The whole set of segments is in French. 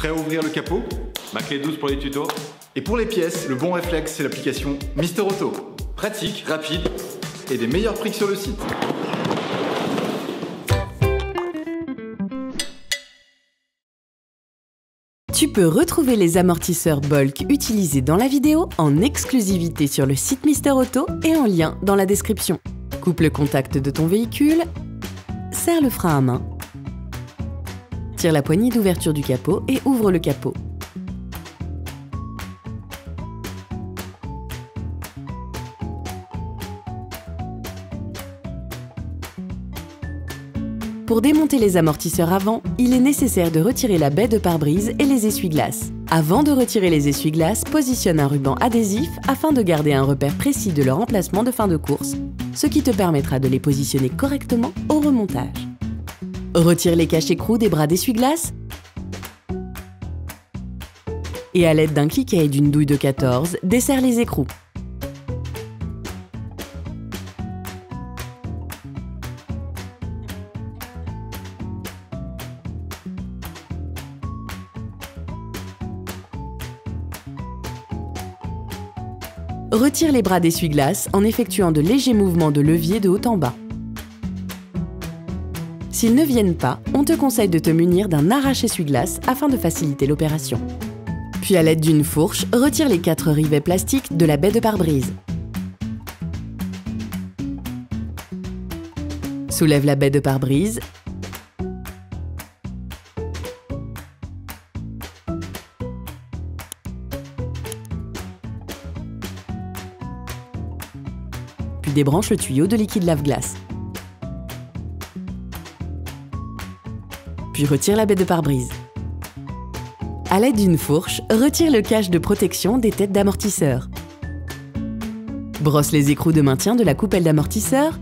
Prêt à ouvrir le capot? Ma clé douce pour les tutos. Et pour les pièces, le bon réflexe, c'est l'application Mister Auto. Pratique, rapide et des meilleurs prix que sur le site. Tu peux retrouver les amortisseurs Bolk utilisés dans la vidéo en exclusivité sur le site Mister Auto et en lien dans la description. Coupe le contact de ton véhicule, serre le frein à main, tire la poignée d'ouverture du capot et ouvre le capot. Pour démonter les amortisseurs avant, il est nécessaire de retirer la baie de pare-brise et les essuie-glaces. Avant de retirer les essuie-glaces, positionne un ruban adhésif afin de garder un repère précis de leur emplacement de fin de course, ce qui te permettra de les positionner correctement au remontage. Retire les caches-écrous des bras d'essuie-glaces et à l'aide d'un cliquet et d'une douille de 14, desserre les écrous. Retire les bras d'essuie-glace en effectuant de légers mouvements de levier de haut en bas. S'ils ne viennent pas, on te conseille de te munir d'un arrache-essuie-glace afin de faciliter l'opération. Puis à l'aide d'une fourche, retire les 4 rivets plastiques de la baie de pare-brise. Soulève la baie de pare-brise. Puis débranche le tuyau de liquide lave-glace. Puis retire la baie de pare-brise. À l'aide d'une fourche, retire le cache de protection des têtes d'amortisseur. Brosse les écrous de maintien de la coupelle d'amortisseur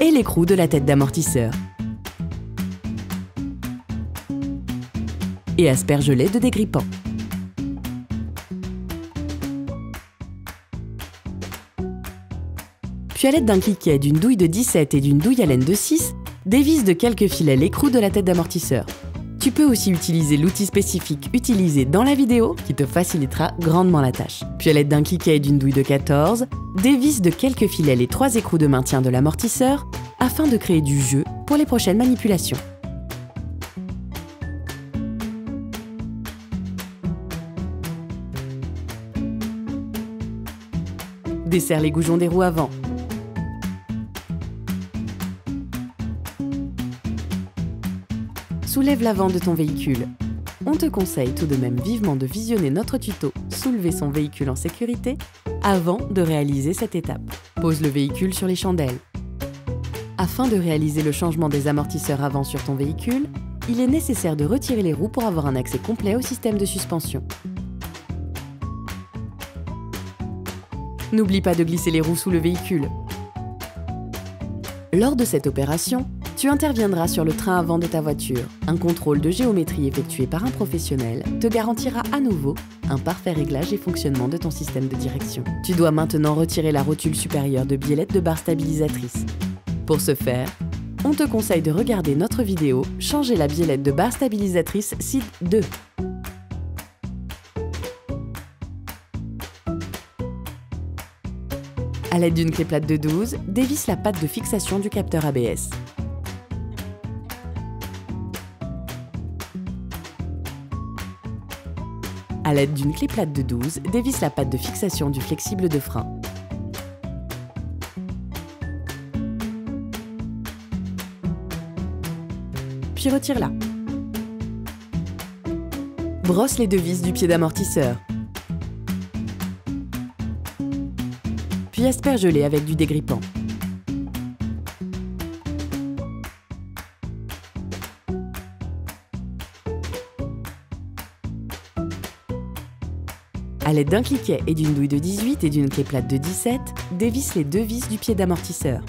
et l'écrou de la tête d'amortisseur. Et asperge-les de dégrippant. Puis à l'aide d'un cliquet, d'une douille de 17 et d'une douille à laine de 6, dévisse de quelques filets l'écrou de la tête d'amortisseur. Tu peux aussi utiliser l'outil spécifique utilisé dans la vidéo qui te facilitera grandement la tâche. Puis à l'aide d'un cliquet et d'une douille de 14, dévisse de quelques filets les 3 écrous de maintien de l'amortisseur afin de créer du jeu pour les prochaines manipulations. Desserre les goujons des roues avant. Soulève l'avant de ton véhicule. On te conseille tout de même vivement de visionner notre tuto « Soulever son véhicule en sécurité » avant de réaliser cette étape. Pose le véhicule sur les chandelles. Afin de réaliser le changement des amortisseurs avant sur ton véhicule, il est nécessaire de retirer les roues pour avoir un accès complet au système de suspension. N'oublie pas de glisser les roues sous le véhicule. Lors de cette opération, tu interviendras sur le train avant de ta voiture. Un contrôle de géométrie effectué par un professionnel te garantira à nouveau un parfait réglage et fonctionnement de ton système de direction. Tu dois maintenant retirer la rotule supérieure de biellette de barre stabilisatrice. Pour ce faire, on te conseille de regarder notre vidéo « Changer la biellette de barre stabilisatrice SID 2 ». À l'aide d'une clé plate de 12, dévisse la patte de fixation du capteur ABS. À l'aide d'une clé plate de 12, dévisse la patte de fixation du flexible de frein. Puis retire-la. Brosse les 2 vis du pied d'amortisseur. Puis asperge-les avec du dégrippant. À l'aide d'un cliquet et d'une douille de 18 et d'une clé plate de 17, dévisse les 2 vis du pied d'amortisseur.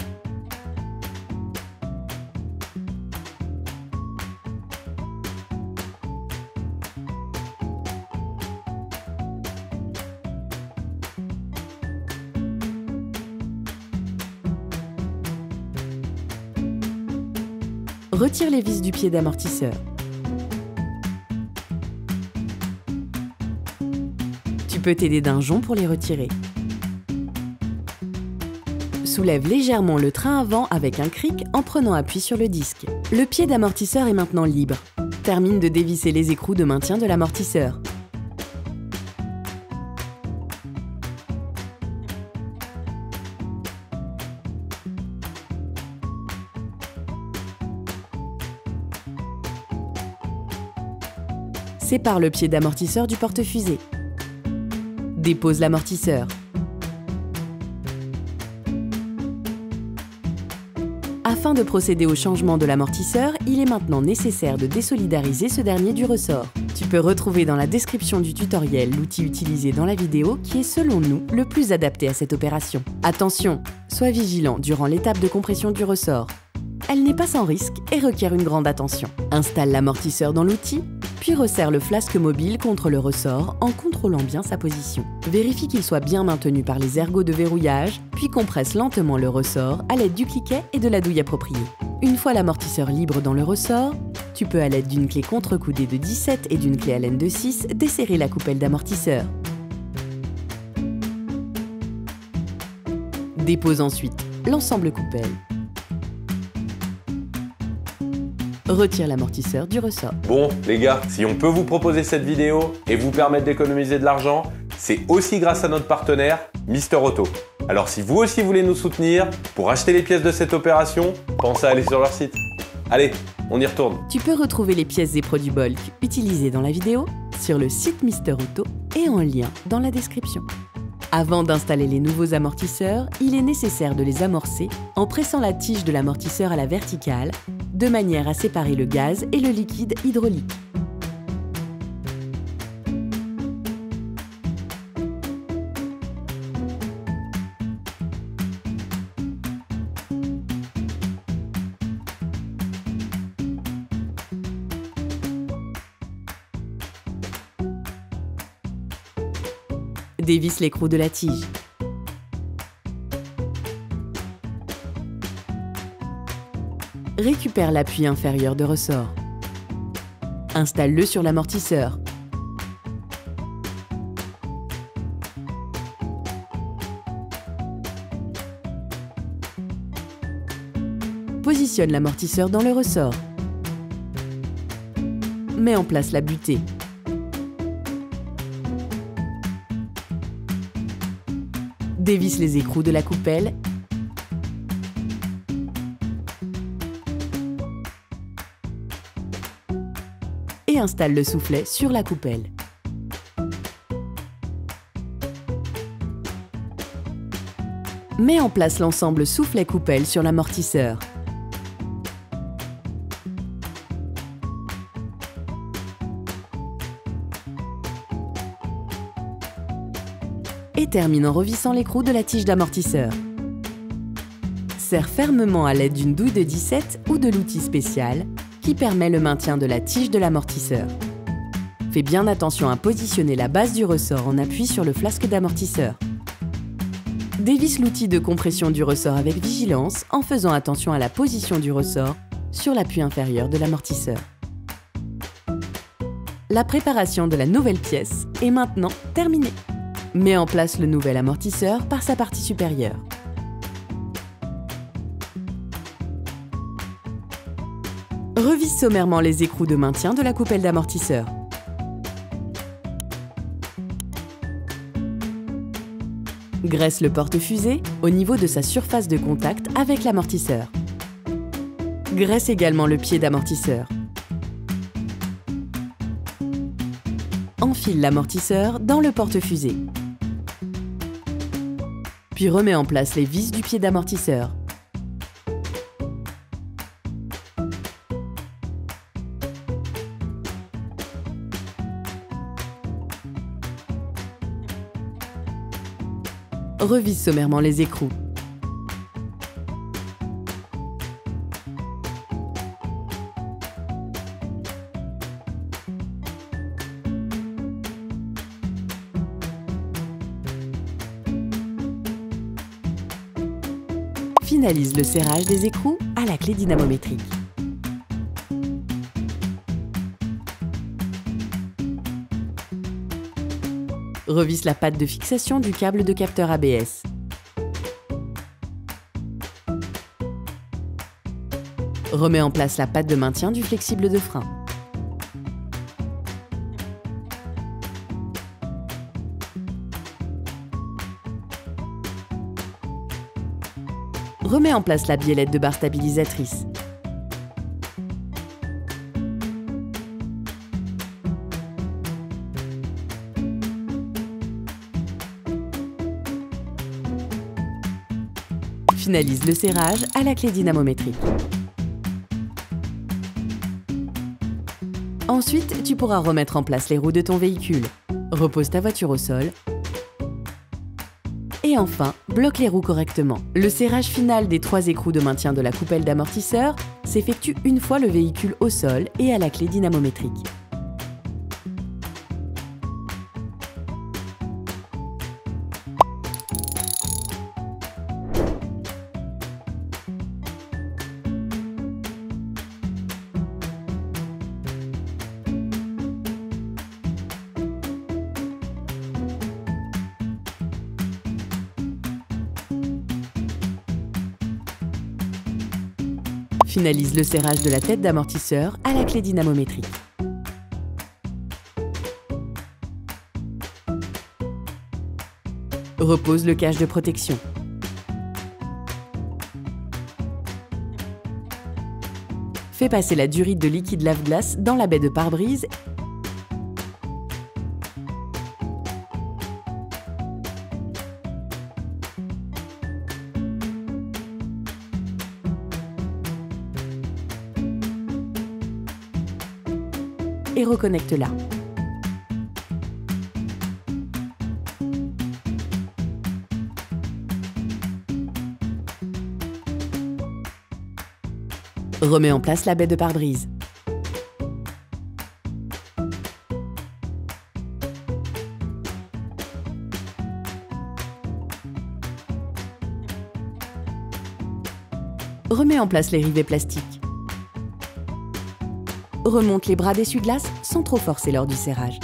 Retire les vis du pied d'amortisseur. Tu peux t'aider d'un jonc pour les retirer. Soulève légèrement le train avant avec un cric en prenant appui sur le disque. Le pied d'amortisseur est maintenant libre. Termine de dévisser les écrous de maintien de l'amortisseur. Sépare le pied d'amortisseur du porte-fusée. Dépose l'amortisseur. Afin de procéder au changement de l'amortisseur, il est maintenant nécessaire de désolidariser ce dernier du ressort. Tu peux retrouver dans la description du tutoriel l'outil utilisé dans la vidéo qui est selon nous le plus adapté à cette opération. Attention, sois vigilant durant l'étape de compression du ressort. Elle n'est pas sans risque et requiert une grande attention. Installe l'amortisseur dans l'outil, puis resserre le flasque mobile contre le ressort en contrôlant bien sa position. Vérifie qu'il soit bien maintenu par les ergots de verrouillage, puis compresse lentement le ressort à l'aide du cliquet et de la douille appropriée. Une fois l'amortisseur libre dans le ressort, tu peux à l'aide d'une clé contrecoudée de 17 et d'une clé Allen de 6 desserrer la coupelle d'amortisseur. Dépose ensuite l'ensemble coupelle. Retire l'amortisseur du ressort. Bon les gars, si on peut vous proposer cette vidéo et vous permettre d'économiser de l'argent, c'est aussi grâce à notre partenaire Mister Auto. Alors si vous aussi voulez nous soutenir pour acheter les pièces de cette opération, pensez à aller sur leur site. Allez, on y retourne. Tu peux retrouver les pièces et produits bulk utilisés dans la vidéo sur le site Mister Auto et en lien dans la description. Avant d'installer les nouveaux amortisseurs, il est nécessaire de les amorcer en pressant la tige de l'amortisseur à la verticale, de manière à séparer le gaz et le liquide hydraulique. Dévisse l'écrou de la tige. Récupère l'appui inférieur de ressort. Installe-le sur l'amortisseur. Positionne l'amortisseur dans le ressort. Mets en place la butée. Dévisse les écrous de la coupelle et installe le soufflet sur la coupelle. Mets en place l'ensemble soufflet-coupelle sur l'amortisseur. Et termine en revissant l'écrou de la tige d'amortisseur. Serre fermement à l'aide d'une douille de 17 ou de l'outil spécial qui permet le maintien de la tige de l'amortisseur. Fais bien attention à positionner la base du ressort en appui sur le flasque d'amortisseur. Dévisse l'outil de compression du ressort avec vigilance en faisant attention à la position du ressort sur l'appui inférieur de l'amortisseur. La préparation de la nouvelle pièce est maintenant terminée. Mets en place le nouvel amortisseur par sa partie supérieure. Revisse sommairement les écrous de maintien de la coupelle d'amortisseur. Graisse le porte-fusée au niveau de sa surface de contact avec l'amortisseur. Graisse également le pied d'amortisseur. Enfile l'amortisseur dans le porte-fusée. Puis remets en place les vis du pied d'amortisseur. Revisse sommairement les écrous. Finalise le serrage des écrous à la clé dynamométrique. Revisse la patte de fixation du câble de capteur ABS. Remets en place la patte de maintien du flexible de frein. Remets en place la biellette de barre stabilisatrice. Finalise le serrage à la clé dynamométrique. Ensuite, tu pourras remettre en place les roues de ton véhicule. Repose ta voiture au sol. Et enfin, bloque les roues correctement. Le serrage final des 3 écrous de maintien de la coupelle d'amortisseur s'effectue une fois le véhicule au sol et à la clé dynamométrique. Finalise le serrage de la tête d'amortisseur à la clé dynamométrique. Repose le cache de protection. Fais passer la durite de liquide lave-glace dans la baie de pare-brise . Et reconnecte-la. Remets en place la baie de pare-brise. Remets en place les rivets plastiques. Remonte les bras d'essuie-glace sans trop forcer lors du serrage.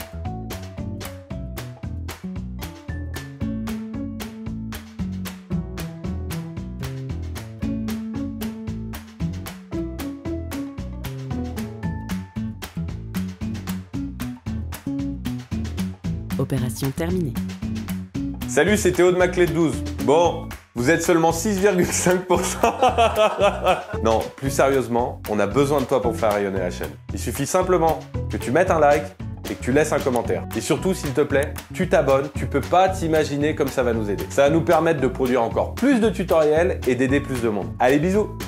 Opération terminée. Salut, c'est Théo de ma clé de 12. Bon, vous êtes seulement 6,5%. Non, plus sérieusement, on a besoin de toi pour faire rayonner la chaîne. Il suffit simplement que tu mettes un like et que tu laisses un commentaire. Et surtout, s'il te plaît, tu t'abonnes. Tu peux pas t'imaginer comme ça va nous aider. Ça va nous permettre de produire encore plus de tutoriels et d'aider plus de monde. Allez, bisous!